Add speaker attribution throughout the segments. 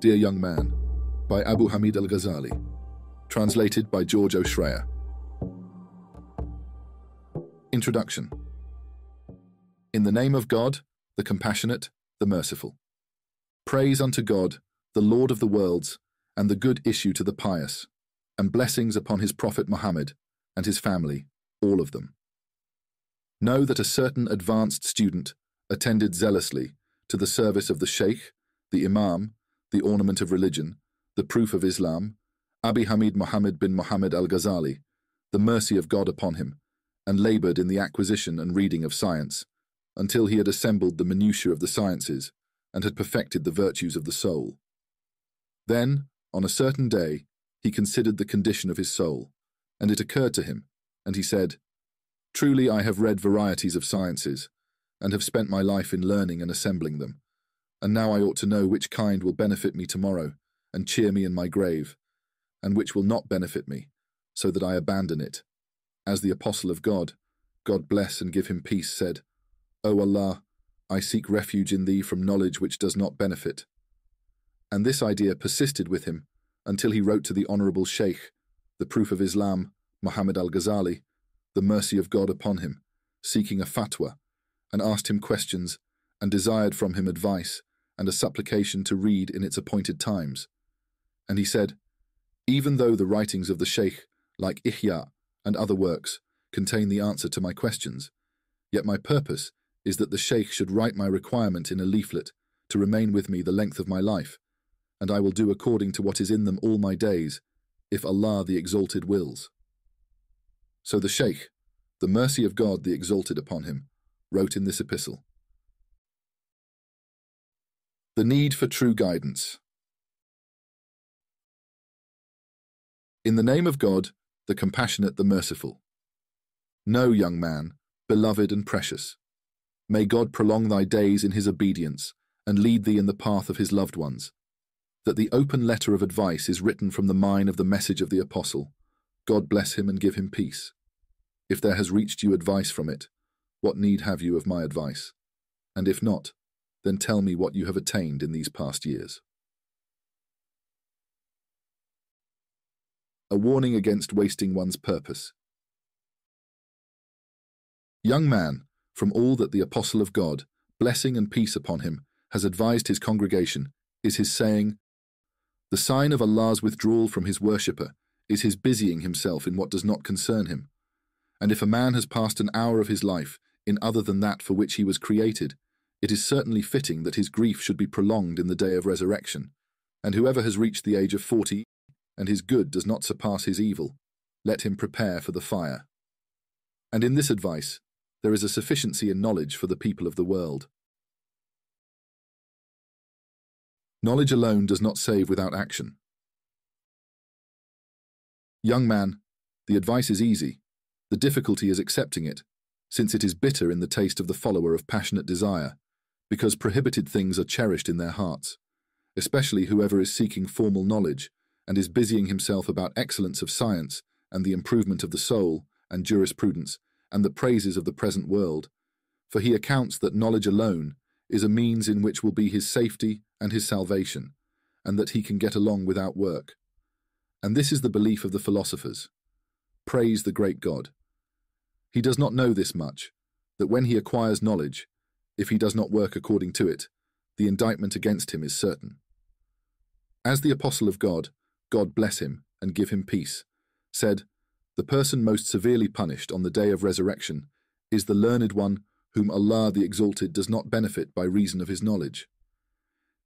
Speaker 1: Dear Young Man, by Abu Hamid Al-Ghazali, translated by George O Schraer. Introduction. In the name of God, the compassionate, the merciful. Praise unto God, the Lord of the worlds, and the good issue to the pious, and blessings upon his Prophet Muhammad and his family, all of them. Know that a certain advanced student attended zealously to the service of the Sheikh, the Imam, the ornament of religion, the proof of Islam, Abi Hamid Muhammad bin Muhammad Al-Ghazali, the mercy of God upon him, and labored in the acquisition and reading of science, until he had assembled the minutiae of the sciences, and had perfected the virtues of the soul. Then, on a certain day, he considered the condition of his soul, and it occurred to him, and he said, Truly I have read varieties of sciences, and have spent my life in learning and assembling them, and now I ought to know which kind will benefit me tomorrow, and cheer me in my grave, and which will not benefit me, so that I abandon it. As the Apostle of God, God bless and give him peace, said, O Allah, I seek refuge in thee from knowledge which does not benefit. And this idea persisted with him until he wrote to the Honourable Sheikh, the proof of Islam, Muhammad Al-Ghazali, the mercy of God upon him, seeking a fatwa, and asked him questions, and desired from him advice, and a supplication to read in its appointed times. And he said, Even though the writings of the Sheikh, like Ihya and other works, contain the answer to my questions, yet my purpose is that the Sheikh should write my requirement in a leaflet to remain with me the length of my life, and I will do according to what is in them all my days, if Allah the Exalted wills. So the Sheikh, the mercy of God the Exalted upon him, wrote in this epistle. The need for true guidance. In the name of God, the compassionate, the merciful. Know, young man, beloved and precious, may God prolong thy days in his obedience and lead thee in the path of his loved ones, that the open letter of advice is written from the mine of the message of the Apostle. God bless him and give him peace. If there has reached you advice from it, what need have you of my advice? And if not, then tell me what you have attained in these past years. A warning against wasting one's purpose. Young man, from all that the Apostle of God, blessing and peace upon him, has advised his congregation, is his saying, The sign of Allah's withdrawal from his worshipper is his busying himself in what does not concern him. And if a man has passed an hour of his life in other than that for which he was created, it is certainly fitting that his grief should be prolonged in the day of resurrection. And whoever has reached the age of 40, and his good does not surpass his evil, let him prepare for the fire. And in this advice, there is a sufficiency in knowledge for the people of the world. Knowledge alone does not save without action. Young man, the advice is easy. The difficulty is accepting it, since it is bitter in the taste of the follower of passionate desire, because prohibited things are cherished in their hearts, especially whoever is seeking formal knowledge and is busying himself about excellence of science and the improvement of the soul and jurisprudence and the praises of the present world, for he accounts that knowledge alone is a means in which will be his safety and his salvation, and that he can get along without work. And this is the belief of the philosophers. Praise the great God. He does not know this much, that when he acquires knowledge, if he does not work according to it, the indictment against him is certain. As the Apostle of God, God bless him and give him peace, said, The person most severely punished on the day of resurrection is the learned one whom Allah the Exalted does not benefit by reason of his knowledge.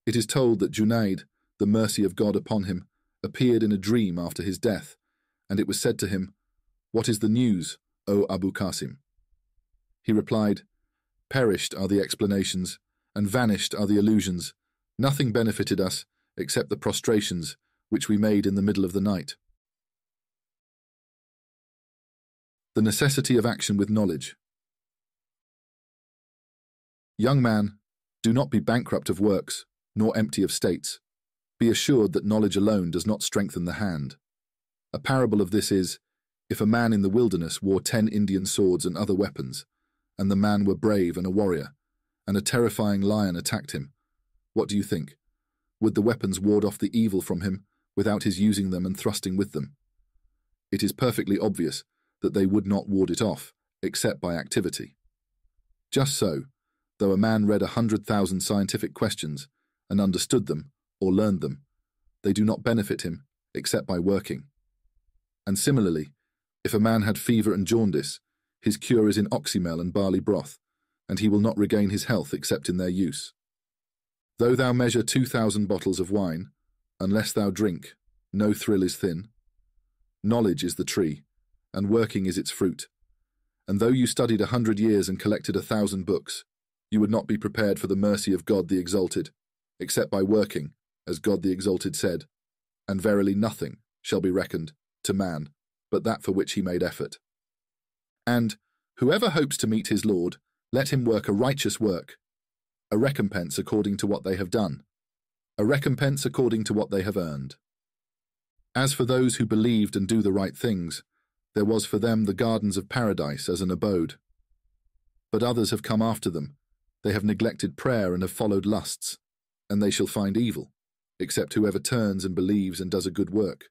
Speaker 1: It is told that Junaid, the mercy of God upon him, appeared in a dream after his death, and it was said to him, What is the news, O Abu Qasim? He replied, Perished are the explanations, and vanished are the illusions. Nothing benefited us except the prostrations which we made in the middle of the night. The necessity of action with knowledge. Young man, do not be bankrupt of works, nor empty of states. Be assured that knowledge alone does not strengthen the hand. A parable of this is, if a man in the wilderness wore 10 Indian swords and other weapons, and the man were brave and a warrior, and a terrifying lion attacked him, what do you think? Would the weapons ward off the evil from him without his using them and thrusting with them? It is perfectly obvious that they would not ward it off, except by activity. Just so, though a man read 100,000 scientific questions and understood them or learned them, they do not benefit him except by working. And similarly, if a man had fever and jaundice, his cure is in oxymel and barley broth, and he will not regain his health except in their use. Though thou measure 2,000 bottles of wine, unless thou drink, no thrill is thin. Knowledge is the tree, and working is its fruit. And though you studied 100 years and collected 1,000 books, you would not be prepared for the mercy of God the Exalted, except by working, as God the Exalted said, and verily nothing shall be reckoned to man but that for which he made effort. And whoever hopes to meet his Lord, let him work a righteous work, a recompense according to what they have done, a recompense according to what they have earned. As for those who believed and do the right things, there was for them the gardens of paradise as an abode. But others have come after them, they have neglected prayer and have followed lusts, and they shall find evil, except whoever turns and believes and does a good work.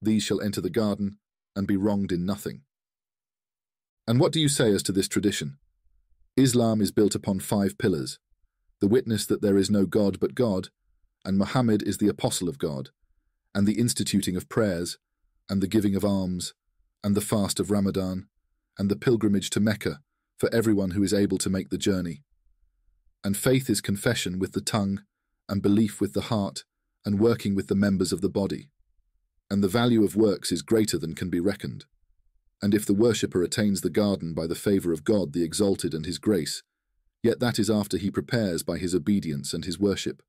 Speaker 1: These shall enter the garden and be wronged in nothing. And what do you say as to this tradition? Islam is built upon 5 pillars: the witness that there is no God but God, and Muhammad is the apostle of God, and the instituting of prayers, and the giving of alms, and the fast of Ramadan, and the pilgrimage to Mecca for everyone who is able to make the journey. And faith is confession with the tongue, and belief with the heart, and working with the members of the body. And the value of works is greater than can be reckoned. And if the worshipper attains the garden by the favour of God the Exalted and his grace, yet that is after he prepares by his obedience and his worship.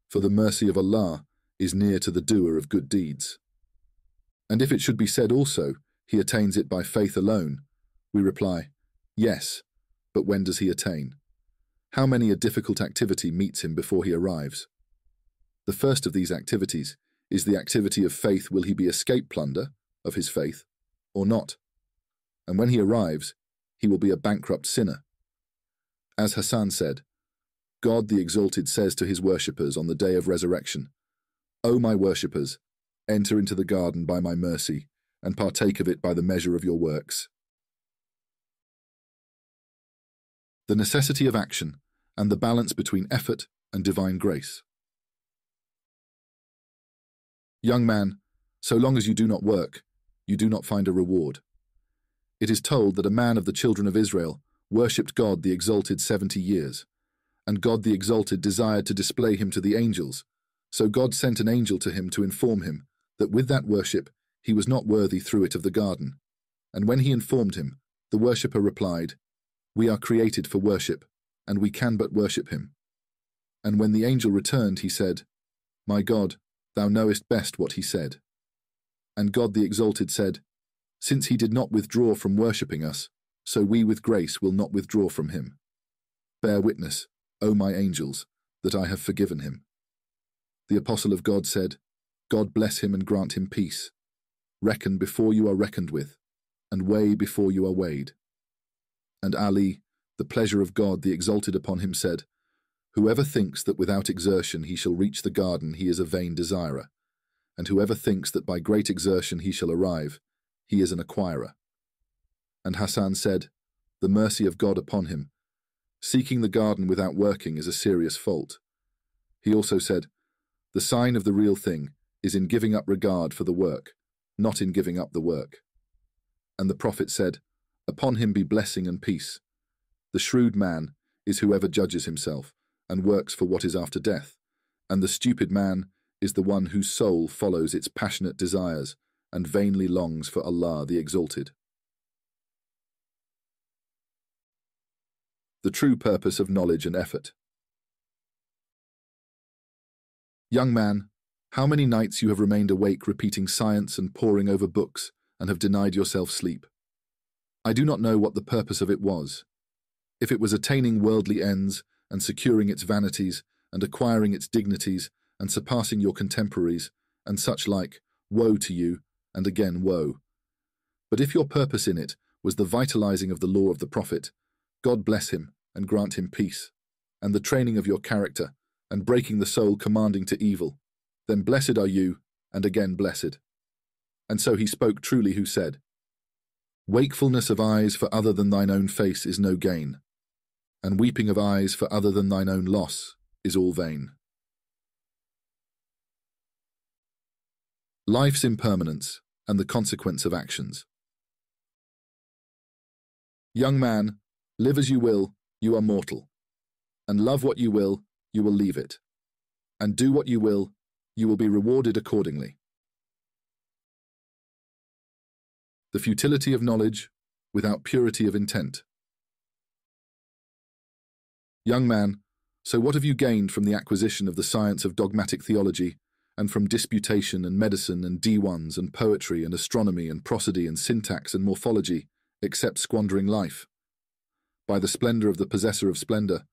Speaker 1: For the mercy of Allah is near to the doer of good deeds. And if it should be said also, he attains it by faith alone, we reply, yes, but when does he attain? How many a difficult activity meets him before he arrives? The first of these activities is the activity of faith. Will he be escape plunder of his faith, or not? And when he arrives, he will be a bankrupt sinner. As Hassan said, God the Exalted says to his worshippers on the day of resurrection, O my worshippers, enter into the garden by my mercy, and partake of it by the measure of your works. The necessity of action, and the balance between effort and divine grace. Young man, so long as you do not work, you do not find a reward. It is told that a man of the children of Israel worshipped God the Exalted 70 years, and God the Exalted desired to display him to the angels, so God sent an angel to him to inform him that with that worship he was not worthy through it of the garden. And when he informed him, the worshipper replied, We are created for worship, and we can but worship him. And when the angel returned, he said, My God, thou knowest best what he said. And God the Exalted said, Since he did not withdraw from worshipping us, so we with grace will not withdraw from him. Bear witness, O my angels, that I have forgiven him. The apostle of God said, God bless him and grant him peace. Reckon before you are reckoned with, and weigh before you are weighed. And Ali, the pleasure of God the Exalted upon him, said, Whoever thinks that without exertion he shall reach the garden, he is a vain desirer, and whoever thinks that by great exertion he shall arrive, he is an acquirer. And Hassan said, The mercy of God upon him, seeking the garden without working is a serious fault. He also said, The sign of the real thing is in giving up regard for the work, not in giving up the work. And the Prophet said, Upon him be blessing and peace. The shrewd man is whoever judges himself and works for what is after death, and the stupid man is the one whose soul follows its passionate desires and vainly longs for Allah the Exalted. The true purpose of knowledge and effort. Young man, how many nights you have remained awake repeating science and poring over books and have denied yourself sleep. I do not know what the purpose of it was. If it was attaining worldly ends and securing its vanities and acquiring its dignities and surpassing your contemporaries and such like, woe to you, and again woe. But if your purpose in it was the vitalizing of the law of the Prophet, God bless him and grant him peace, and the training of your character, and breaking the soul commanding to evil. Then blessed are you, and again blessed. And so he spoke truly who said, Wakefulness of eyes for other than thine own face is no gain, and weeping of eyes for other than thine own loss is all vain. Life's impermanence and the consequence of actions. Young man, live as you will, you are mortal, and love what you will leave it, and do what you will be rewarded accordingly. The futility of knowledge without purity of intent. Young man, so what have you gained from the acquisition of the science of dogmatic theology, and from disputation and medicine and D1s and poetry and astronomy and prosody and syntax and morphology, except squandering life? By the splendor of the possessor of splendor,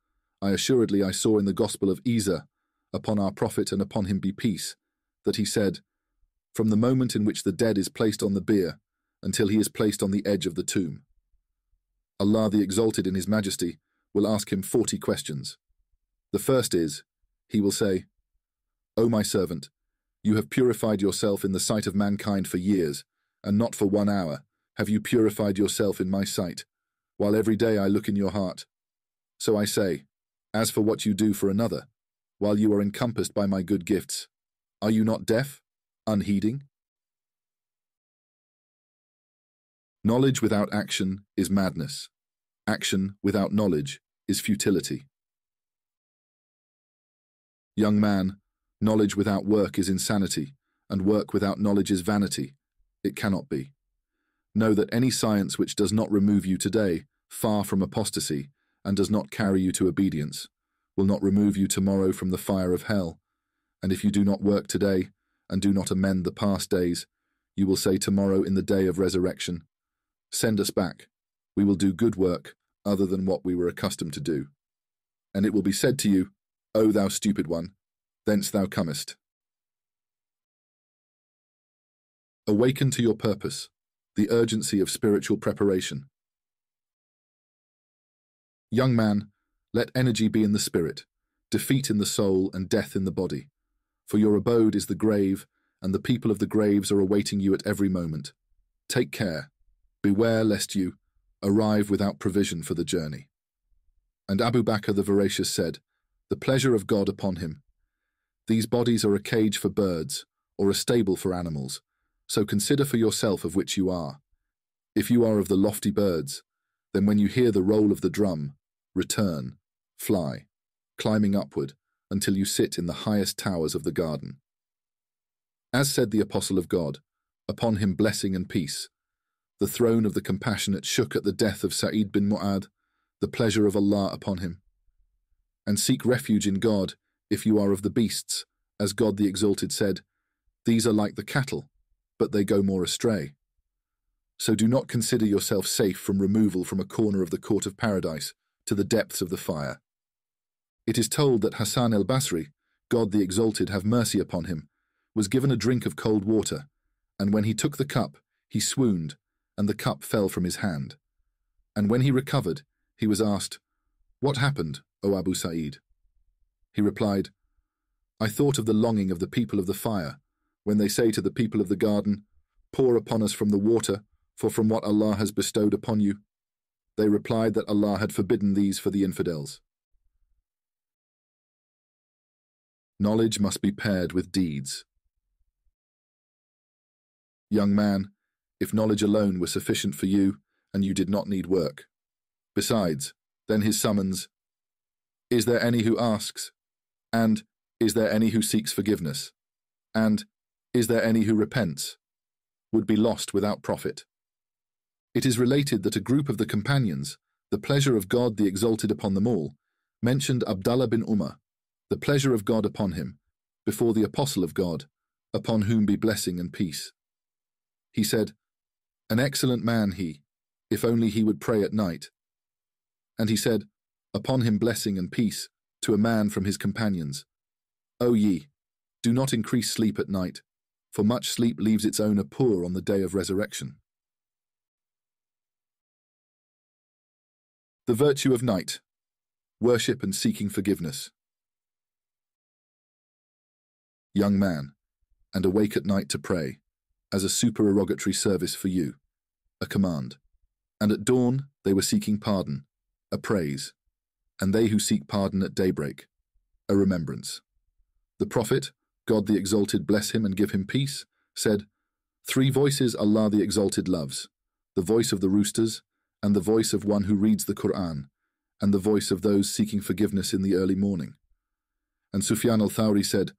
Speaker 1: I saw in the Gospel of Isa, upon our prophet and upon him be peace, that he said, From the moment in which the dead is placed on the bier, until he is placed on the edge of the tomb. Allah the Exalted in His Majesty will ask him 40 questions. The first is, He will say, O my servant, you have purified yourself in the sight of mankind for years, and not for 1 hour have you purified yourself in my sight, while every day I look in your heart. So I say, as for what you do for another, while you are encompassed by my good gifts, are you not deaf, unheeding? Knowledge without action is madness. Action without knowledge is futility. Young man, knowledge without work is insanity, and work without knowledge is vanity. It cannot be. Know that any science which does not remove you today, far from apostasy, and does not carry you to obedience, will not remove you tomorrow from the fire of hell. And if you do not work today, and do not amend the past days, you will say tomorrow in the day of resurrection, Send us back, we will do good work other than what we were accustomed to do. And it will be said to you, O thou stupid one, thence thou comest. Awaken to your purpose, the urgency of spiritual preparation. Young man, let energy be in the spirit, defeat in the soul and death in the body. For your abode is the grave, and the people of the graves are awaiting you at every moment. Take care. Beware lest you arrive without provision for the journey. And Abu Bakr the Veracious said, The pleasure of God upon him. These bodies are a cage for birds, or a stable for animals, so consider for yourself of which you are. If you are of the lofty birds, then when you hear the roll of the drum, return, fly, climbing upward, until you sit in the highest towers of the garden. As said the Apostle of God, upon him blessing and peace, the throne of the compassionate shook at the death of Sa'id bin Mu'adh, the pleasure of Allah upon him. And seek refuge in God, if you are of the beasts, as God the Exalted said, These are like the cattle, but they go more astray. So do not consider yourself safe from removal from a corner of the court of paradise to the depths of the fire. It is told that Hassan al-Basri, God the Exalted have mercy upon him, was given a drink of cold water, and when he took the cup, he swooned, and the cup fell from his hand. And when he recovered, he was asked, What happened, O Abu Sa'id? He replied, I thought of the longing of the people of the fire, when they say to the people of the garden, Pour upon us from the water, for from what Allah has bestowed upon you. They replied that Allah had forbidden these for the infidels. Knowledge must be paired with deeds. Young man, if knowledge alone were sufficient for you, and you did not need work. Besides, then his summons, Is there any who asks? And, Is there any who seeks forgiveness? And, Is there any who repents? Would be lost without profit. It is related that a group of the companions, the pleasure of God the Exalted upon them all, mentioned Abdullah bin Umar, the pleasure of God upon him, before the Apostle of God, upon whom be blessing and peace. He said, An excellent man he, if only he would pray at night. And he said, Upon him blessing and peace, to a man from his companions, O ye, do not increase sleep at night, for much sleep leaves its owner poor on the day of resurrection. The virtue of night, worship and seeking forgiveness. Young man, and awake at night to pray, as a supererogatory service for you, a command. And at dawn they were seeking pardon, a praise, and they who seek pardon at daybreak, a remembrance. The Prophet, God the Exalted bless him and give him peace, said, 3 voices Allah the Exalted loves, the voice of the roosters, and the voice of one who reads the Quran, and the voice of those seeking forgiveness in the early morning. And Sufyan al-Thawri said,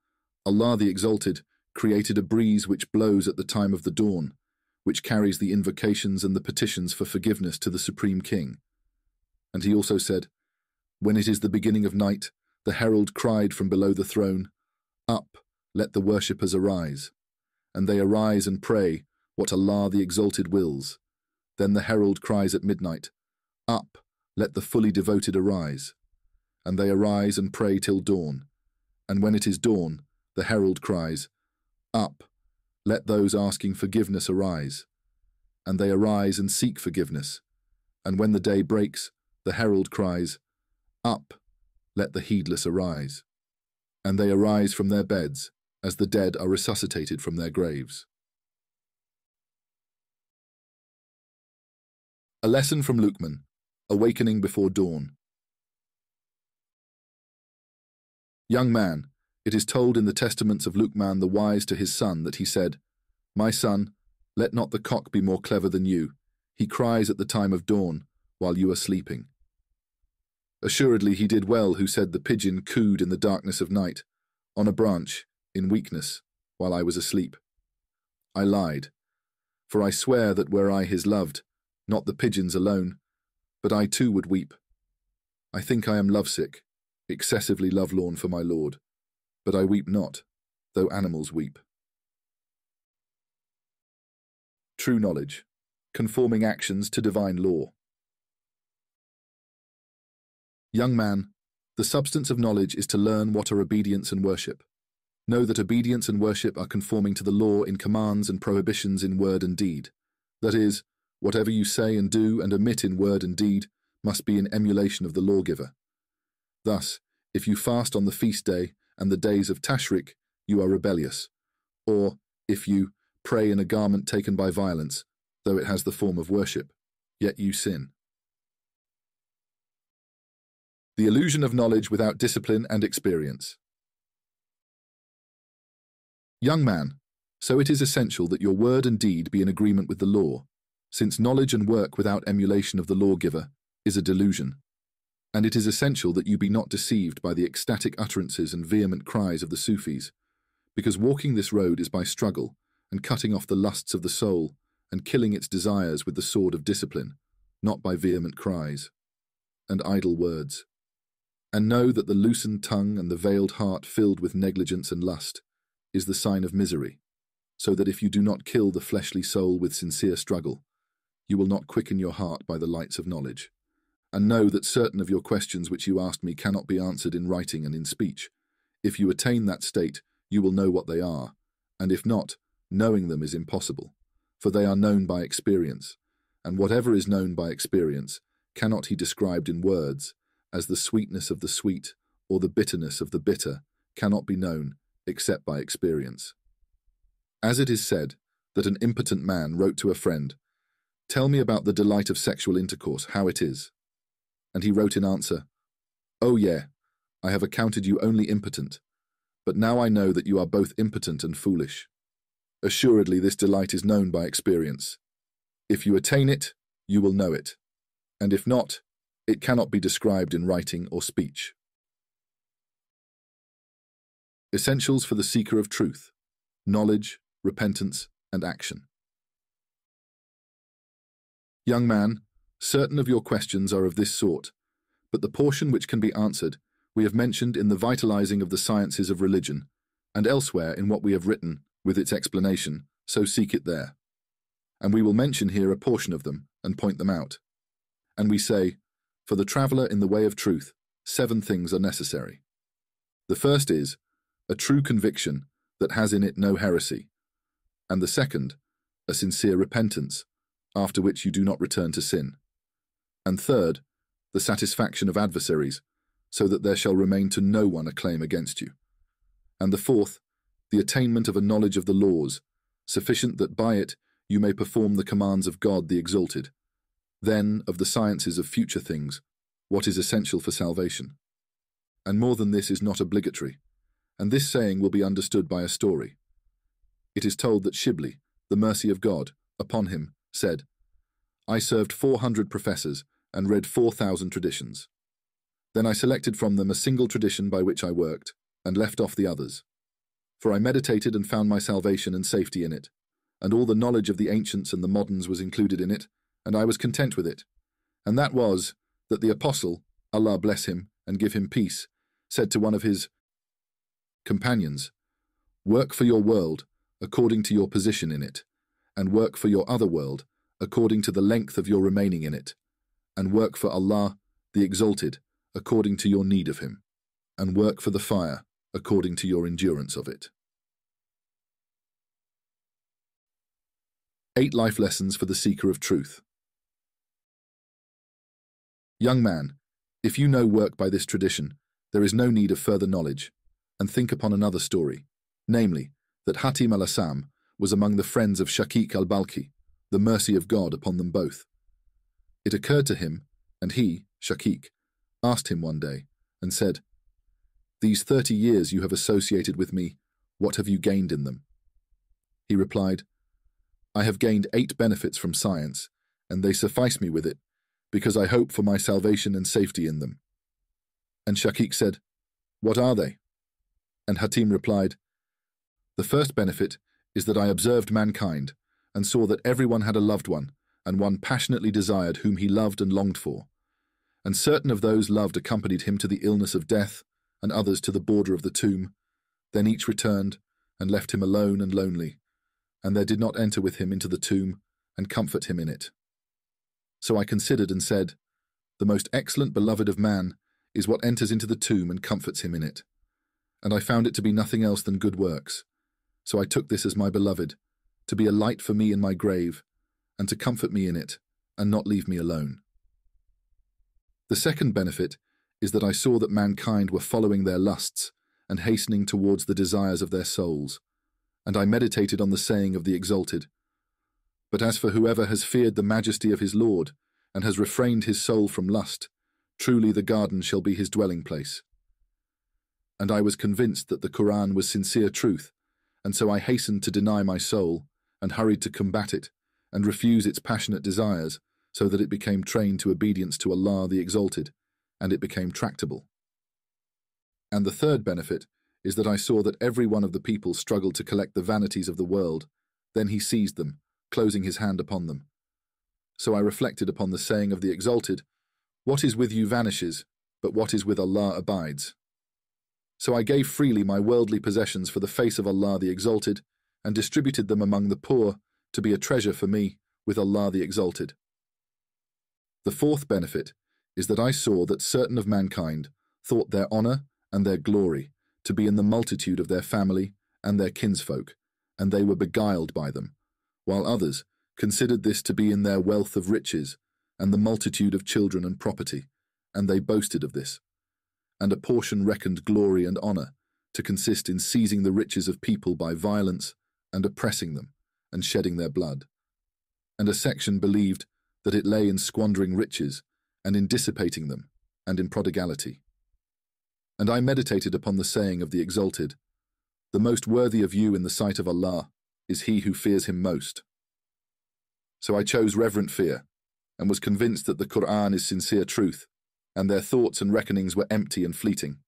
Speaker 1: Allah the Exalted created a breeze which blows at the time of the dawn, which carries the invocations and the petitions for forgiveness to the Supreme King. And he also said, when it is the beginning of night, the herald cried from below the throne, Up, let the worshippers arise. And they arise and pray what Allah the Exalted wills. Then the herald cries at midnight, Up, let the fully devoted arise. And they arise and pray till dawn. And when it is dawn, the herald cries, Up, let those asking forgiveness arise. And they arise and seek forgiveness. And when the day breaks, the herald cries, Up, let the heedless arise. And they arise from their beds, as the dead are resuscitated from their graves. A lesson from Luqman, Awakening before dawn. Young man, it is told in the testaments of Luqman the wise to his son that he said, My son, let not the cock be more clever than you. He cries at the time of dawn, while you are sleeping. Assuredly he did well who said the pigeon cooed in the darkness of night, on a branch, in weakness, while I was asleep. I lied, for I swear that were I his loved, not the pigeons alone, but I too would weep. I think I am lovesick, excessively lovelorn for my Lord, but I weep not, though animals weep. True knowledge, conforming actions to divine law. Young man, the substance of knowledge is to learn what are obedience and worship. Know that obedience and worship are conforming to the law in commands and prohibitions in word and deed. That is, whatever you say and do and omit in word and deed must be in emulation of the lawgiver. Thus, if you fast on the feast day and the days of Tashrik, you are rebellious. Or, if you pray in a garment taken by violence, though it has the form of worship, yet you sin. The illusion of knowledge without discipline and experience. Young man, so it is essential that your word and deed be in agreement with the law, since knowledge and work without emulation of the lawgiver is a delusion. And it is essential that you be not deceived by the ecstatic utterances and vehement cries of the Sufis, because walking this road is by struggle and cutting off the lusts of the soul and killing its desires with the sword of discipline, not by vehement cries and idle words. And know that the loosened tongue and the veiled heart filled with negligence and lust is the sign of misery, so that if you do not kill the fleshly soul with sincere struggle, you will not quicken your heart by the lights of knowledge. And know that certain of your questions which you asked me cannot be answered in writing and in speech. If you attain that state, you will know what they are, and if not, knowing them is impossible, for they are known by experience, and whatever is known by experience cannot be described in words, as the sweetness of the sweet or the bitterness of the bitter cannot be known except by experience. As it is said that an impotent man wrote to a friend, Tell me about the delight of sexual intercourse, how it is. And he wrote in answer, Oh yeah, I have accounted you only impotent, but now I know that you are both impotent and foolish. Assuredly this delight is known by experience. If you attain it, you will know it, and if not, it cannot be described in writing or speech. Essentials for the seeker of truth: knowledge, repentance, and action. Young man, certain of your questions are of this sort, but the portion which can be answered we have mentioned in the vitalizing of the sciences of religion, and elsewhere in what we have written with its explanation, so seek it there. And we will mention here a portion of them and point them out. And we say, for the traveller in the way of truth, 7 things are necessary. The first is a true conviction that has in it no heresy, and the second, a sincere repentance, after which you do not return to sin, and third, the satisfaction of adversaries, so that there shall remain to no one a claim against you, and the fourth, the attainment of a knowledge of the laws, sufficient that by it you may perform the commands of God the Exalted. Then, of the sciences of future things, what is essential for salvation. And more than this is not obligatory, and this saying will be understood by a story. It is told that Shibli, the mercy of God, upon him, said, I served 400 professors and read 4,000 traditions. Then I selected from them a single tradition by which I worked, and left off the others. For I meditated and found my salvation and safety in it, and all the knowledge of the ancients and the moderns was included in it, and I was content with it. And that was, that the apostle, Allah bless him and give him peace, said to one of his companions, work for your world according to your position in it, and work for your other world according to the length of your remaining in it, and work for Allah, the Exalted, according to your need of him, and work for the fire according to your endurance of it. 8 life lessons for the seeker of truth. Young man, if you know work by this tradition, there is no need of further knowledge, and think upon another story, namely, that Hatim al-Assam was among the friends of Shaqiq al-Balkhi, the mercy of God upon them both. It occurred to him, and he, Shaqiq, asked him one day, and said, These 30 years you have associated with me, what have you gained in them? He replied, I have gained 8 benefits from science, and they suffice me with it, because I hope for my salvation and safety in them. And Shaqiq said, What are they? And Hatim replied, The first benefit is that I observed mankind, and saw that everyone had a loved one, and one passionately desired whom he loved and longed for. And certain of those loved accompanied him to the illness of death, and others to the border of the tomb. Then each returned, and left him alone and lonely, and there did not enter with him into the tomb, and comfort him in it. So I considered and said, The most excellent beloved of man is what enters into the tomb and comforts him in it. And I found it to be nothing else than good works. So I took this as my beloved, to be a light for me in my grave, and to comfort me in it, and not leave me alone. The second benefit is that I saw that mankind were following their lusts and hastening towards the desires of their souls, and I meditated on the saying of the Exalted, But as for whoever has feared the majesty of his Lord, and has refrained his soul from lust, truly the garden shall be his dwelling place. And I was convinced that the Quran was sincere truth, and so I hastened to deny my soul, and hurried to combat it, and refuse its passionate desires, so that it became trained to obedience to Allah the Exalted, and it became tractable. And the third benefit is that I saw that every one of the people struggled to collect the vanities of the world, then he seized them, closing his hand upon them. So I reflected upon the saying of the Exalted, What is with you vanishes, but what is with Allah abides. So I gave freely my worldly possessions for the face of Allah the Exalted, and distributed them among the poor to be a treasure for me with Allah the Exalted. The fourth benefit is that I saw that certain of mankind thought their honor and their glory to be in the multitude of their family and their kinsfolk, and they were beguiled by them, while others considered this to be in their wealth of riches and the multitude of children and property, and they boasted of this. And a portion reckoned glory and honor to consist in seizing the riches of people by violence and oppressing them and shedding their blood. And a section believed that it lay in squandering riches and in dissipating them and in prodigality. And I meditated upon the saying of the Exalted, The most worthy of you in the sight of Allah is he who fears him most. So I chose reverent fear, and was convinced that the Quran is sincere truth, and their thoughts and reckonings were empty and fleeting.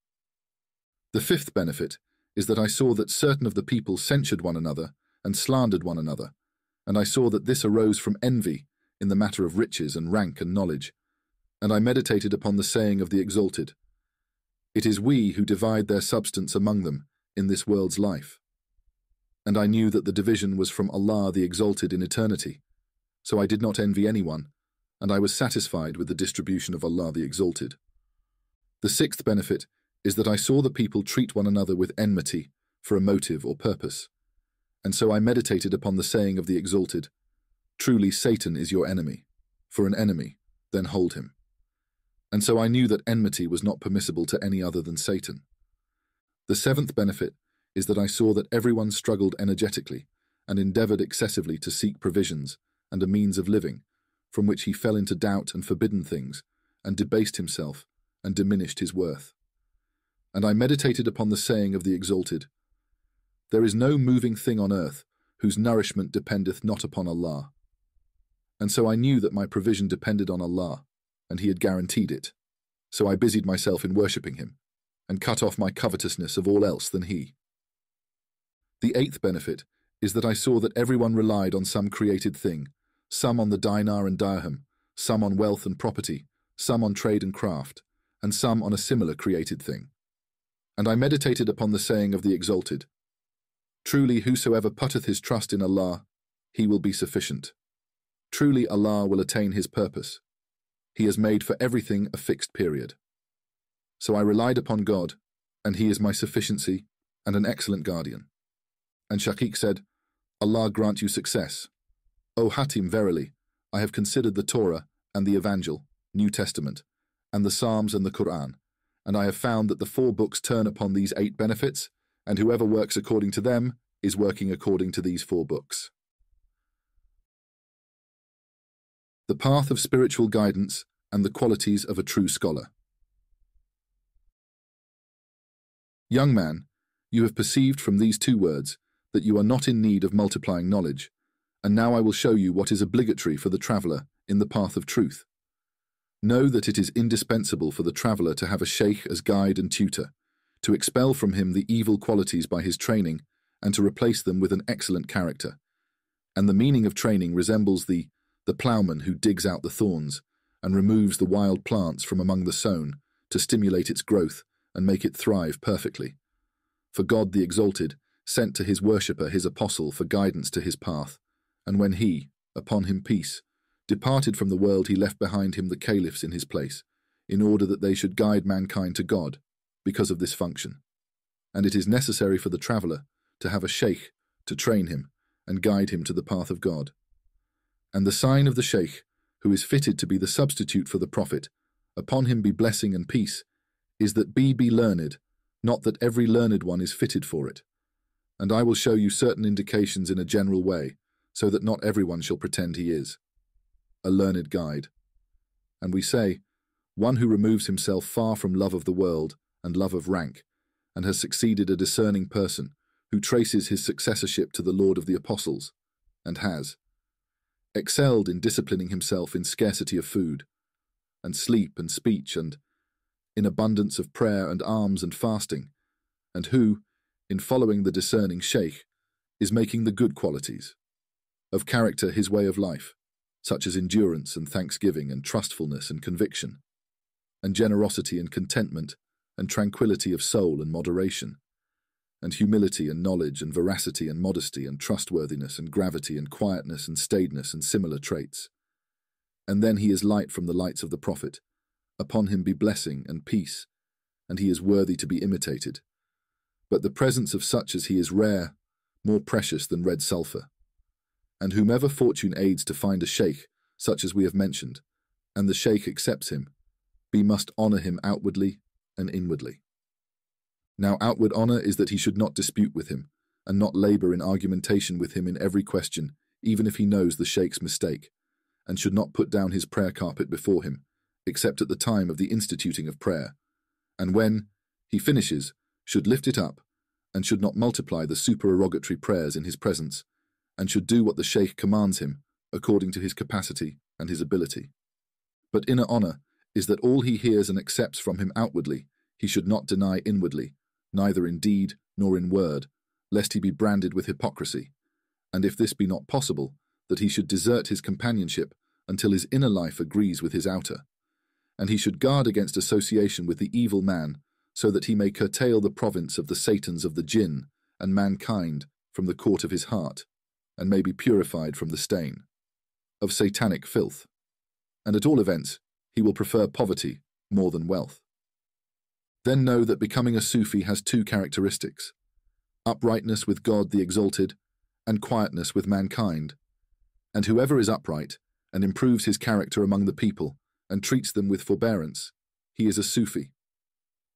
Speaker 1: The fifth benefit is that I saw that certain of the people censured one another and slandered one another, and I saw that this arose from envy in the matter of riches and rank and knowledge, and I meditated upon the saying of the Exalted, It is we who divide their substance among them in this world's life. And I knew that the division was from Allah the Exalted in eternity, so I did not envy anyone, and I was satisfied with the distribution of Allah the Exalted. The sixth benefit is that I saw the people treat one another with enmity for a motive or purpose, and so I meditated upon the saying of the Exalted, Truly Satan is your enemy. For an enemy, then hold him. And so I knew that enmity was not permissible to any other than Satan. The seventh benefit is that I saw that everyone struggled energetically and endeavored excessively to seek provisions and a means of living, from which he fell into doubt and forbidden things, and debased himself and diminished his worth. And I meditated upon the saying of the Exalted, "There is no moving thing on earth whose nourishment dependeth not upon Allah." And so I knew that my provision depended on Allah, and He had guaranteed it. So I busied myself in worshipping Him, and cut off my covetousness of all else than He. The eighth benefit is that I saw that everyone relied on some created thing, some on the dinar and dirham, some on wealth and property, some on trade and craft, and some on a similar created thing. And I meditated upon the saying of the Exalted, "Truly whosoever putteth his trust in Allah, he will be sufficient. Truly Allah will attain His purpose. He has made for everything a fixed period." So I relied upon God, and He is my sufficiency and an excellent guardian. And Shaqiq said, "Allah grant you success. O Hatim, verily, I have considered the Torah and the Evangel, New Testament, and the Psalms and the Quran, and I have found that the 4 books turn upon these 8 benefits, and whoever works according to them is working according to these 4 books. The path of spiritual guidance and the qualities of a true scholar. Young man, you have perceived from these 2 words that you are not in need of multiplying knowledge, and now I will show you what is obligatory for the traveller in the path of truth. Know that it is indispensable for the traveller to have a sheikh as guide and tutor, to expel from him the evil qualities by his training, and to replace them with an excellent character. And the meaning of training resembles the ploughman who digs out the thorns and removes the wild plants from among the sown to stimulate its growth and make it thrive perfectly. For God the Exalted sent to His worshipper His apostle for guidance to his path, and when he, upon him peace, departed from the world, He left behind him the caliphs in his place, in order that they should guide mankind to God, because of this function. And it is necessary for the traveller to have a sheikh to train him and guide him to the path of God. And the sign of the sheikh, who is fitted to be the substitute for the prophet, upon him be blessing and peace, is that be learned, not that every learned one is fitted for it. And I will show you certain indications in a general way, so that not everyone shall pretend he is a learned guide. And we say, one who removes himself far from love of the world and love of rank, and has succeeded a discerning person, who traces his successorship to the Lord of the Apostles, and has excelled in disciplining himself in scarcity of food, and sleep and speech, and in abundance of prayer and alms and fasting, and who, in following the discerning sheikh, is making the good qualities of character his way of life, such as endurance and thanksgiving and trustfulness and conviction, and generosity and contentment, and tranquility of soul and moderation, and humility and knowledge and veracity and modesty and trustworthiness and gravity and quietness and staidness and similar traits. And then he is light from the lights of the Prophet. Upon him be blessing and peace, and he is worthy to be imitated. But the presence of such as he is rare, more precious than red sulphur. And whomever fortune aids to find a sheikh, such as we have mentioned, and the sheikh accepts him, we must honour him outwardly and inwardly. Now outward honour is that he should not dispute with him, and not labour in argumentation with him in every question, even if he knows the sheikh's mistake, and should not put down his prayer carpet before him, except at the time of the instituting of prayer, and when he finishes, should lift it up, and should not multiply the supererogatory prayers in his presence, and should do what the sheikh commands him, according to his capacity and his ability. But inner honour is that all he hears and accepts from him outwardly, he should not deny inwardly, neither in deed nor in word, lest he be branded with hypocrisy, and if this be not possible, that he should desert his companionship until his inner life agrees with his outer, and he should guard against association with the evil man, so that he may curtail the province of the Satans of the jinn and mankind from the court of his heart, and may be purified from the stain of satanic filth. And at all events, he will prefer poverty more than wealth. Then know that becoming a Sufi has 2 characteristics: uprightness with God the Exalted, and quietness with mankind. And whoever is upright, and improves his character among the people, and treats them with forbearance, he is a Sufi.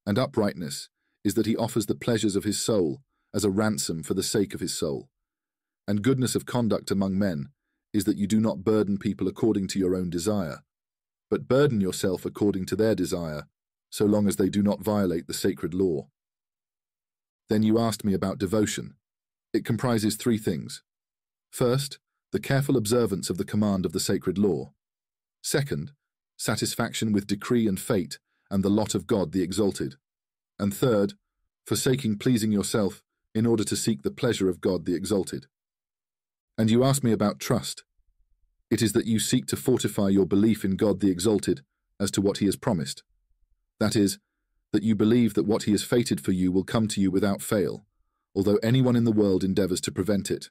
Speaker 1: And uprightness is that he offers the pleasures of his soul, as a ransom for the sake of his soul. And goodness of conduct among men is that you do not burden people according to your own desire, but burden yourself according to their desire, so long as they do not violate the sacred law. Then you asked me about devotion. It comprises three things. First, the careful observance of the command of the sacred law. Second, satisfaction with decree and fate and the lot of God the exalted. And third, forsaking pleasing yourself in order to seek the pleasure of God the exalted. And you asked me about trust. It is that you seek to fortify your belief in God the exalted as to what he has promised. That is, that you believe that what he has fated for you will come to you without fail, although anyone in the world endeavors to prevent it.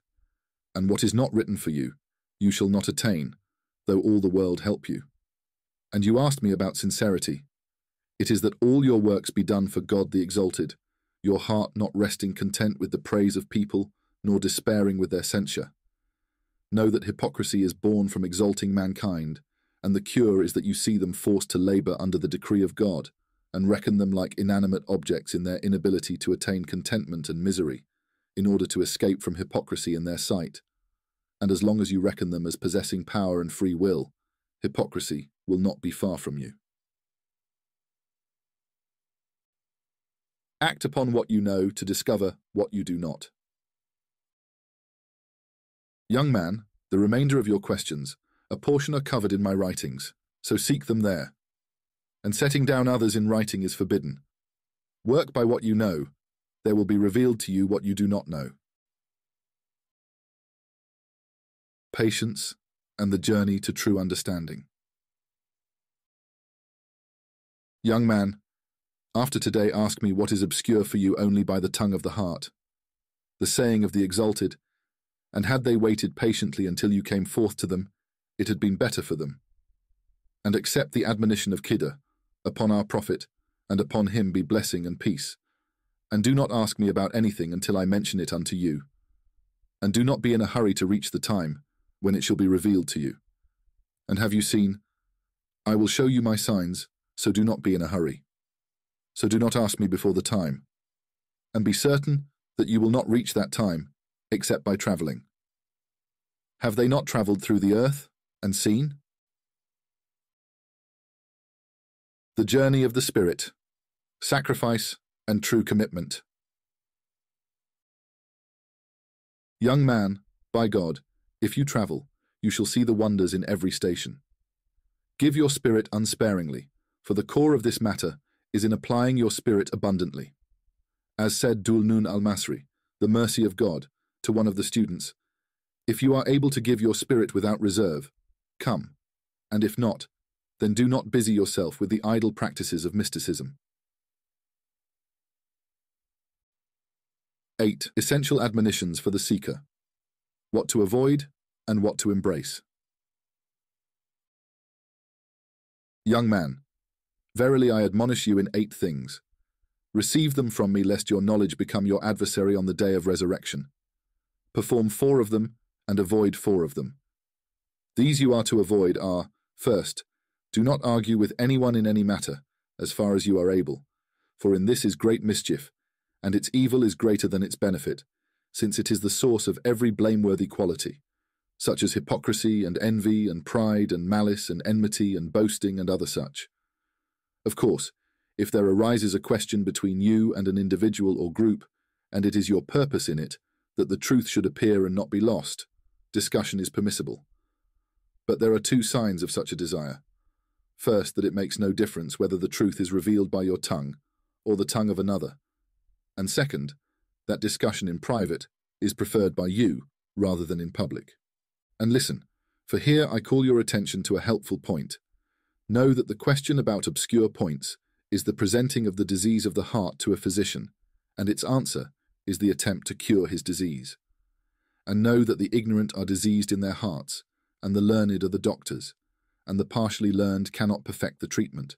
Speaker 1: And what is not written for you, you shall not attain, though all the world help you. And you asked me about sincerity. It is that all your works be done for God the exalted, your heart not resting content with the praise of people, nor despairing with their censure. Know that hypocrisy is born from exalting mankind, and the cure is that you see them forced to labor under the decree of God, and reckon them like inanimate objects in their inability to attain contentment and misery, in order to escape from hypocrisy in their sight. And as long as you reckon them as possessing power and free will, hypocrisy will not be far from you. Act upon what you know to discover what you do not. Young man, the remainder of your questions, a portion are covered in my writings, so seek them there. And setting down others in writing is forbidden. Work by what you know, there will be revealed to you what you do not know. Patience and the journey to true understanding. Young man, after today ask me what is obscure for you only by the tongue of the heart, the saying of the exalted, and had they waited patiently until you came forth to them, it had been better for them. And accept the admonition of Kiddah, upon our Prophet, and upon him be blessing and peace. And do not ask me about anything until I mention it unto you. And do not be in a hurry to reach the time, when it shall be revealed to you. And have you seen? I will show you my signs, so do not be in a hurry. So do not ask me before the time. And be certain that you will not reach that time, except by travelling. Have they not travelled through the earth and seen? The journey of the Spirit, sacrifice and true commitment. Young man, by God, if you travel, you shall see the wonders in every station. Give your spirit unsparingly, for the core of this matter is in applying your spirit abundantly. As said Dhul Nun al-Masri, the mercy of God, to one of the students, if you are able to give your spirit without reserve, come, and if not, then do not busy yourself with the idle practices of mysticism. 8. Essential admonitions for the seeker. What to avoid and what to embrace. Young man, verily I admonish you in 8 things. Receive them from me lest your knowledge become your adversary on the day of resurrection. Perform 4 of them and avoid 4 of them. These you are to avoid are, first, do not argue with anyone in any matter, as far as you are able, for in this is great mischief, and its evil is greater than its benefit, since it is the source of every blameworthy quality, such as hypocrisy and envy and pride and malice and enmity and boasting and other such. Of course, if there arises a question between you and an individual or group, and it is your purpose in it that the truth should appear and not be lost, discussion is permissible. But there are 2 signs of such a desire. First, that it makes no difference whether the truth is revealed by your tongue or the tongue of another. And second, that discussion in private is preferred by you rather than in public. And listen, for here I call your attention to a helpful point. Know that the question about obscure points is the presenting of the disease of the heart to a physician, and its answer is the attempt to cure his disease. And know that the ignorant are diseased in their hearts, and the learned are the doctors, and the partially learned cannot perfect the treatment,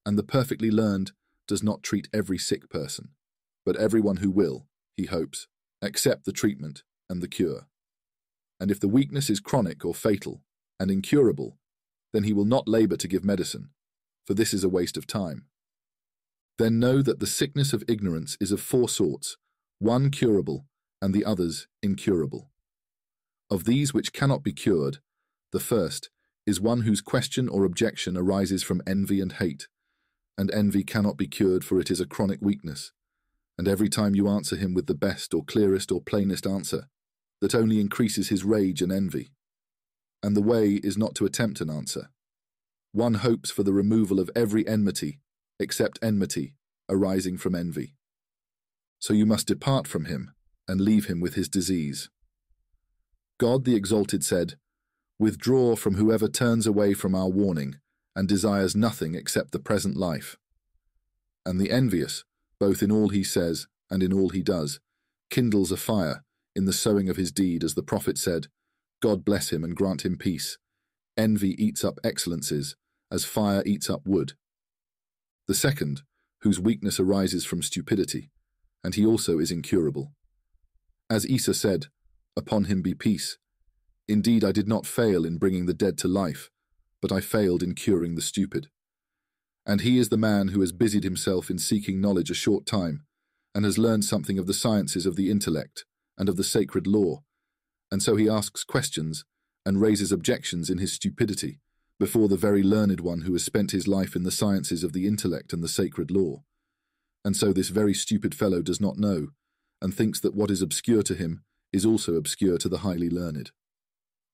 Speaker 1: and the perfectly learned does not treat every sick person, but everyone who will, he hopes, accept the treatment and the cure. And if the weakness is chronic or fatal and incurable, then he will not labor to give medicine, for this is a waste of time. Then know that the sickness of ignorance is of 4 sorts, one curable and the others incurable. Of these which cannot be cured, the first is one whose question or objection arises from envy and hate, and envy cannot be cured, for it is a chronic weakness, and every time you answer him with the best or clearest or plainest answer, that only increases his rage and envy. And the way is not to attempt an answer. One hopes for the removal of every enmity, except enmity arising from envy. So you must depart from him and leave him with his disease. God the Exalted said, "Withdraw from whoever turns away from our warning and desires nothing except the present life." And the envious, both in all he says and in all he does, kindles a fire in the sowing of his deed, as the prophet said, "God bless him and grant him peace. Envy eats up excellences, as fire eats up wood." The second, whose weakness arises from stupidity, and he also is incurable. As Isa said, "Upon him be peace. Indeed, I did not fail in bringing the dead to life, but I failed in curing the stupid." And he is the man who has busied himself in seeking knowledge a short time, and has learned something of the sciences of the intellect and of the sacred law, and so he asks questions and raises objections in his stupidity before the very learned one who has spent his life in the sciences of the intellect and the sacred law. And so this very stupid fellow does not know, and thinks that what is obscure to him is also obscure to the highly learned.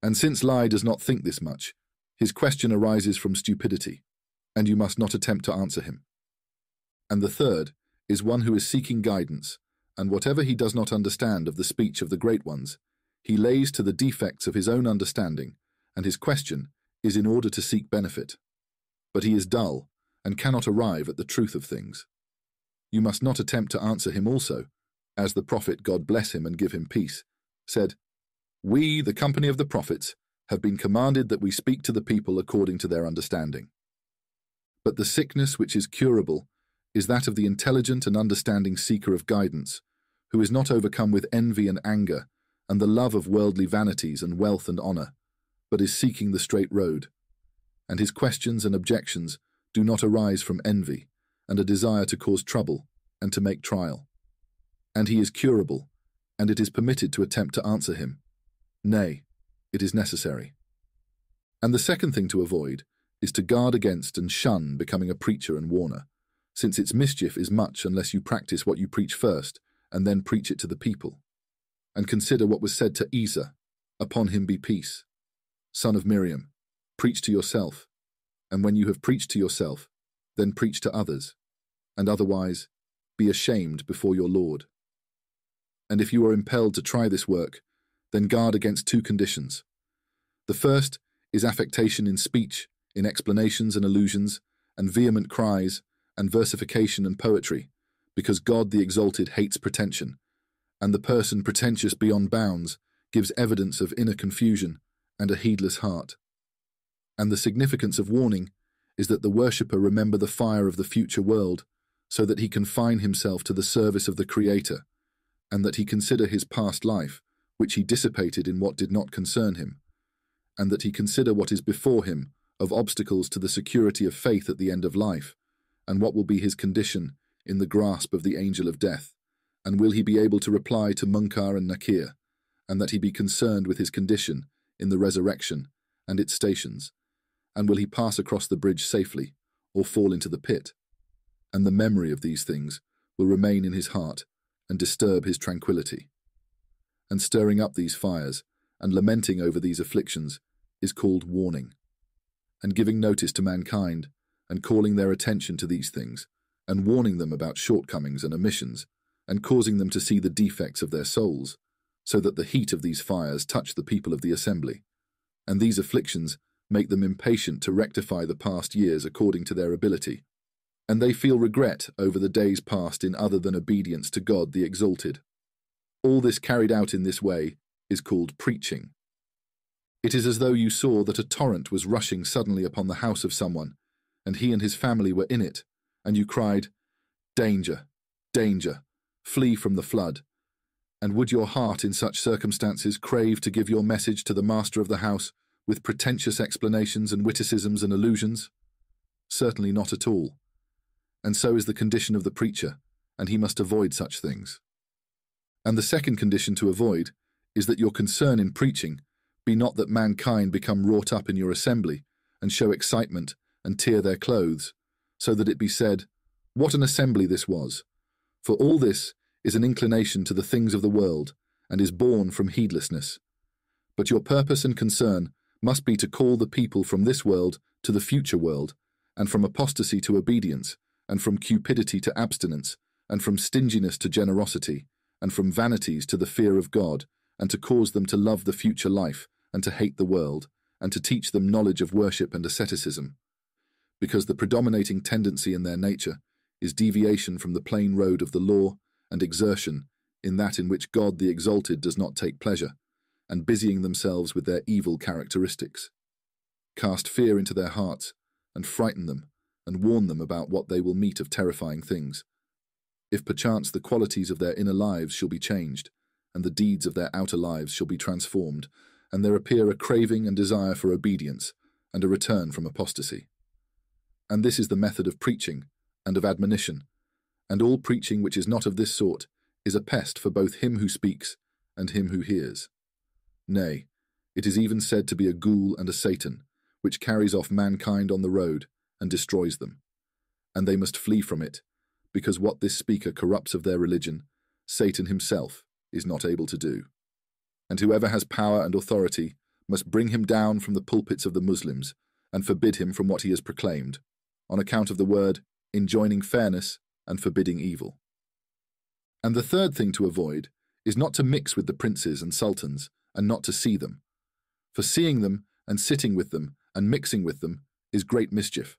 Speaker 1: And since Lie does not think this much, his question arises from stupidity, and you must not attempt to answer him. And the third is one who is seeking guidance, and whatever he does not understand of the speech of the great ones, he lays to the defects of his own understanding, and his question is in order to seek benefit. But he is dull, and cannot arrive at the truth of things. You must not attempt to answer him also, as the prophet, God bless him and give him peace, said, "We, the company of the prophets, have been commanded that we speak to the people according to their understanding." But the sickness which is curable is that of the intelligent and understanding seeker of guidance, who is not overcome with envy and anger and the love of worldly vanities and wealth and honor, but is seeking the straight road. And his questions and objections do not arise from envy and a desire to cause trouble and to make trial. And he is curable, and it is permitted to attempt to answer him. Nay, it is necessary. And the second thing to avoid is to guard against and shun becoming a preacher and warner, since its mischief is much unless you practice what you preach first and then preach it to the people. And consider what was said to Isa, "Upon him be peace." Son of Miriam, preach to yourself, and when you have preached to yourself, then preach to others, and otherwise be ashamed before your Lord. And if you are impelled to try this work, then guard against two conditions. The first is affectation in speech, in explanations and allusions, and vehement cries, and versification and poetry, because God the Exalted hates pretension, and the person pretentious beyond bounds gives evidence of inner confusion and a heedless heart. And the significance of warning is that the worshipper remember the fire of the future world, so that he confine himself to the service of the Creator, and that he consider his past life, which he dissipated in what did not concern him, and that he consider what is before him of obstacles to the security of faith at the end of life, and what will be his condition in the grasp of the angel of death, and will he be able to reply to Munkar and Nakir, and that he be concerned with his condition in the resurrection and its stations, and will he pass across the bridge safely, or fall into the pit? And the memory of these things will remain in his heart and disturb his tranquility. And stirring up these fires and lamenting over these afflictions is called warning. And giving notice to mankind and calling their attention to these things, and warning them about shortcomings and omissions, and causing them to see the defects of their souls, so that the heat of these fires touch the people of the assembly. And these afflictions make them impatient to rectify the past years according to their ability, and they feel regret over the days past in other than obedience to God the Exalted. All this carried out in this way is called preaching. It is as though you saw that a torrent was rushing suddenly upon the house of someone, and he and his family were in it, and you cried, "Danger, danger, flee from the flood." And would your heart in such circumstances crave to give your message to the master of the house with pretentious explanations and witticisms and allusions? Certainly not at all. And so is the condition of the preacher, and he must avoid such things. And the second condition to avoid is that your concern in preaching be not that mankind become wrought up in your assembly and show excitement and tear their clothes, so that it be said, "What an assembly this was!" For all this is an inclination to the things of the world and is born from heedlessness. But your purpose and concern must be to call the people from this world to the future world, and from apostasy to obedience, and from cupidity to abstinence, and from stinginess to generosity, and from vanities to the fear of God, and to cause them to love the future life, and to hate the world, and to teach them knowledge of worship and asceticism. Because the predominating tendency in their nature is deviation from the plain road of the law and exertion in that in which God the Exalted does not take pleasure, and busying themselves with their evil characteristics. Cast fear into their hearts, and frighten them, and warn them about what they will meet of terrifying things. If perchance the qualities of their inner lives shall be changed, and the deeds of their outer lives shall be transformed, and there appear a craving and desire for obedience, and a return from apostasy. And this is the method of preaching, and of admonition, and all preaching which is not of this sort is a pest for both him who speaks and him who hears. Nay, it is even said to be a ghoul and a Satan, which carries off mankind on the road and destroys them. And they must flee from it, because what this speaker corrupts of their religion, Satan himself is not able to do. And whoever has power and authority must bring him down from the pulpits of the Muslims and forbid him from what he has proclaimed, on account of the word enjoining fairness and forbidding evil. And the third thing to avoid is not to mix with the princes and sultans, and not to see them. For seeing them and sitting with them and mixing with them is great mischief.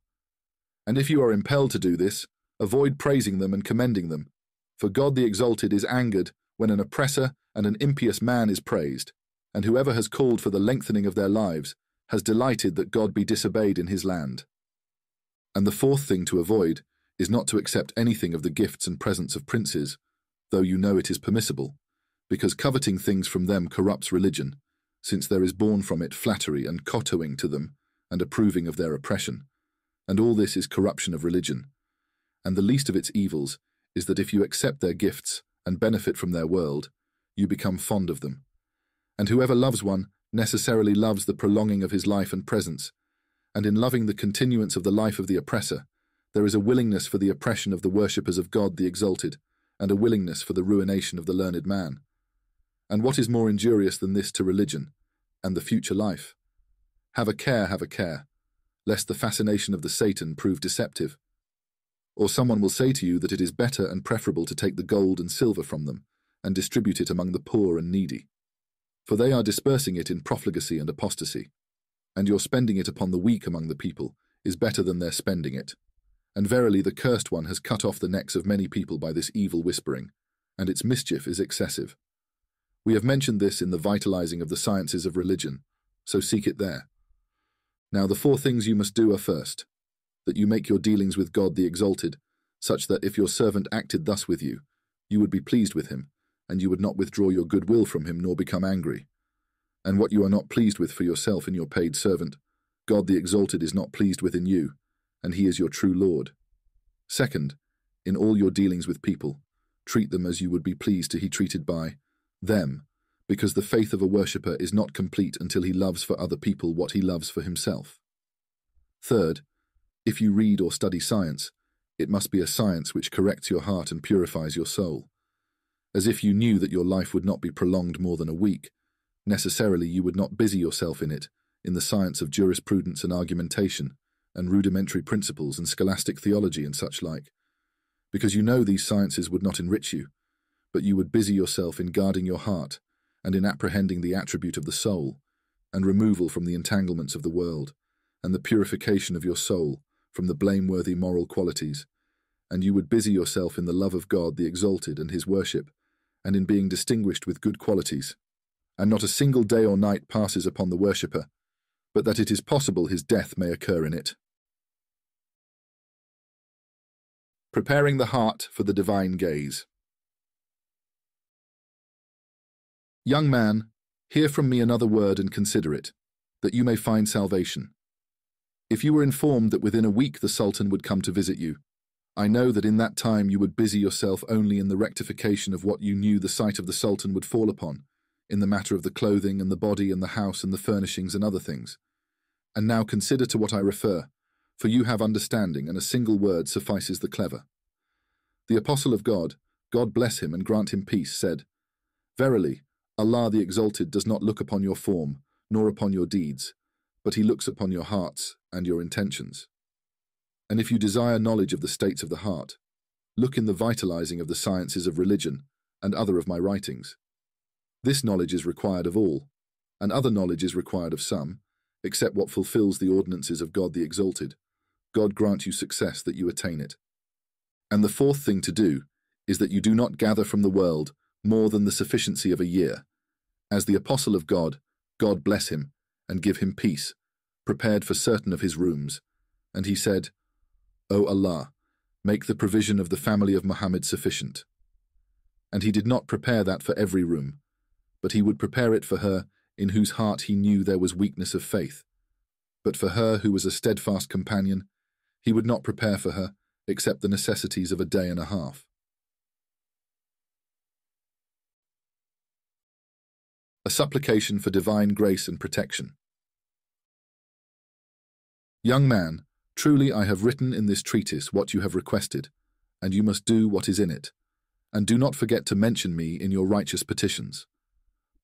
Speaker 1: And if you are impelled to do this, avoid praising them and commending them, for God the Exalted is angered when an oppressor and an impious man is praised, and whoever has called for the lengthening of their lives has delighted that God be disobeyed in his land. And the fourth thing to avoid is not to accept anything of the gifts and presents of princes, though you know it is permissible, because coveting things from them corrupts religion, since there is born from it flattery and kowtowing to them, and approving of their oppression. And all this is corruption of religion. And the least of its evils is that if you accept their gifts and benefit from their world, you become fond of them. And whoever loves one necessarily loves the prolonging of his life and presence, and in loving the continuance of the life of the oppressor, there is a willingness for the oppression of the worshippers of God the Exalted, and a willingness for the ruination of the learned man. And what is more injurious than this to religion, and the future life? Have a care, lest the fascination of the Satan prove deceptive. Or someone will say to you that it is better and preferable to take the gold and silver from them, and distribute it among the poor and needy. For they are dispersing it in profligacy and apostasy, and your spending it upon the weak among the people is better than their spending it. And verily the cursed one has cut off the necks of many people by this evil whispering, and its mischief is excessive. We have mentioned this in the vitalizing of the sciences of religion, so seek it there. Now the four things you must do are first, that you make your dealings with God the Exalted, such that if your servant acted thus with you, you would be pleased with him, and you would not withdraw your goodwill from him nor become angry. And what you are not pleased with for yourself in your paid servant, God the Exalted is not pleased with in you, and he is your true Lord. Second, in all your dealings with people, treat them as you would be pleased to be treated by them, because the faith of a worshipper is not complete until he loves for other people what he loves for himself. Third, if you read or study science, it must be a science which corrects your heart and purifies your soul. As if you knew that your life would not be prolonged more than a week, necessarily you would not busy yourself in it, in the science of jurisprudence and argumentation, and rudimentary principles and scholastic theology and such like, because you know these sciences would not enrich you, but you would busy yourself in guarding your heart, and in apprehending the attribute of the soul, and removal from the entanglements of the world, and the purification of your soul from the blameworthy moral qualities, and you would busy yourself in the love of God the Exalted and his worship, and in being distinguished with good qualities, and not a single day or night passes upon the worshipper, but that it is possible his death may occur in it. Preparing the heart for the divine gaze. Young man, hear from me another word and consider it, that you may find salvation. If you were informed that within a week the Sultan would come to visit you, I know that in that time you would busy yourself only in the rectification of what you knew the sight of the Sultan would fall upon, in the matter of the clothing and the body and the house and the furnishings and other things. And now consider to what I refer, for you have understanding, and a single word suffices the clever. The Apostle of God, God bless him and grant him peace, said, Verily, Allah the Exalted does not look upon your form, nor upon your deeds, but he looks upon your hearts and your intentions. And if you desire knowledge of the states of the heart, look in the vitalizing of the sciences of religion and other of my writings. This knowledge is required of all, and other knowledge is required of some, except what fulfills the ordinances of God the Exalted. God grant you success that you attain it. And the fourth thing to do is that you do not gather from the world more than the sufficiency of a year, as the Apostle of God, God bless him, and give him peace, prepared for certain of his rooms. And he said, O Allah, make the provision of the family of Muhammad sufficient. And he did not prepare that for every room, but he would prepare it for her in whose heart he knew there was weakness of faith. But for her who was a steadfast companion, he would not prepare for her except the necessities of a day and a half. A supplication for divine grace and protection. Young man, truly I have written in this treatise what you have requested, and you must do what is in it, and do not forget to mention me in your righteous petitions.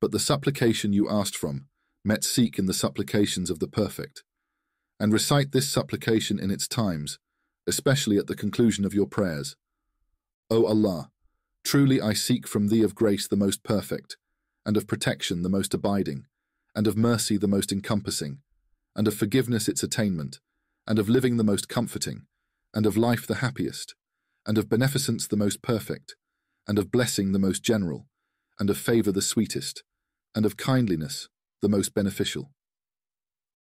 Speaker 1: But the supplication you asked from, seek in the supplications of the perfect, and recite this supplication in its times, especially at the conclusion of your prayers. O Allah, truly I seek from thee of grace the most perfect, and of protection the most abiding, and of mercy the most encompassing, and of forgiveness its attainment, and of living the most comforting, and of life the happiest, and of beneficence the most perfect, and of blessing the most general, and of favour the sweetest, and of kindliness the most beneficial.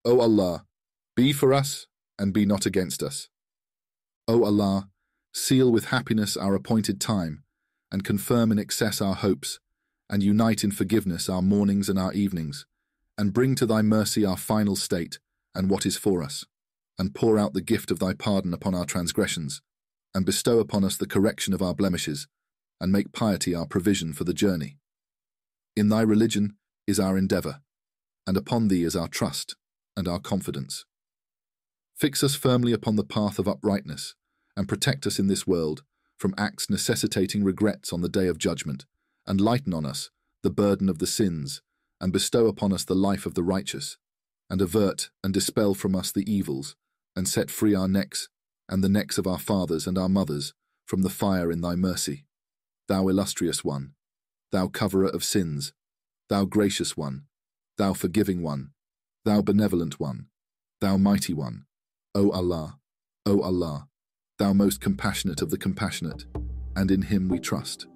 Speaker 1: O Allah, be for us, and be not against us. O Allah, seal with happiness our appointed time, and confirm in excess our hopes, and unite in forgiveness our mornings and our evenings, and bring to thy mercy our final state, and what is for us, and pour out the gift of thy pardon upon our transgressions, and bestow upon us the correction of our blemishes, and make piety our provision for the journey. In thy religion is our endeavour, and upon thee is our trust and our confidence. Fix us firmly upon the path of uprightness, and protect us in this world from acts necessitating regrets on the day of judgment, and lighten on us the burden of the sins, and bestow upon us the life of the righteous, and avert and dispel from us the evils, and set free our necks and the necks of our fathers and our mothers from the fire in thy mercy. Thou illustrious one, thou coverer of sins, thou gracious one, thou forgiving one, thou benevolent one, thou mighty one, O Allah, thou most compassionate of the compassionate, and in him we trust.